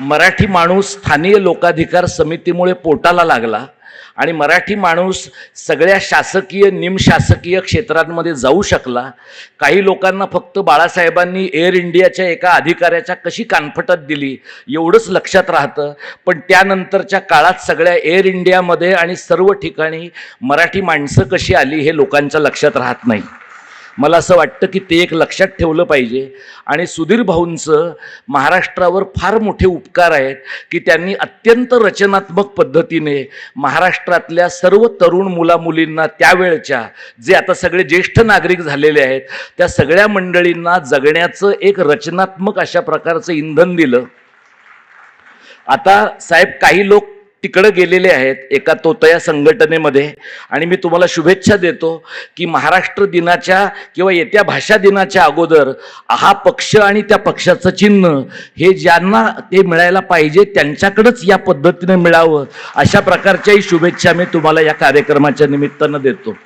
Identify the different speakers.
Speaker 1: मराठी माणूस स्थानिक लोकाधिकार समितीमुळे पोटाला लागला आणि मराठी माणूस सगळ्या शासकीय निमशासकीय क्षेत्रांमध्ये जाऊ शकला। काही लोकांना फक्त बाळासाहेबांनी एअर इंडियाच्या एका अधिकाऱ्याच्या कशी कानफटत दिली एवढंच लक्षात राहतं, पण त्यानंतरच्या काळात सगळ्या एअर इंडियामध्ये आणि सर्व ठिकाणी मराठी माणसं कशी आली हे लोकांच्या लक्षात राहत नाही। मला असं वाटतं की ते एक लक्षात ठेवलं पाहिजे। आणि सुधीर भाऊंचं महाराष्ट्रावर फार मोठे उपकार आहेत की त्यांनी अत्यंत रचनात्मक पद्धतीने महाराष्ट्रातल्या सर्व तरुण मुलामुलींना त्यावेळच्या जे आता सगळे ज्येष्ठ नागरिक झालेले आहेत त्या सगळ्या मंडळींना जगण्याचं एक रचनात्मक अशा प्रकारचं इंधन दिलं। आता साहेब काही लोक तिकडे गेलेले आहेत एका तोतया संघटनेमध्ये, आणि मी तुम्हाला शुभेच्छा देतो की महाराष्ट्र दिनाच्या किंवा येत्या भाषा दिनाच्या अगोदर हा पक्ष आणि त्या पक्षाचं चिन्ह हे ज्यांना ते मिळायला पाहिजे त्यांच्याकडेच या पद्धतीने मिळावं, अशा प्रकारच्याही शुभेच्छा मी तुम्हाला या कार्यक्रमाच्या निमित्तानं देतो।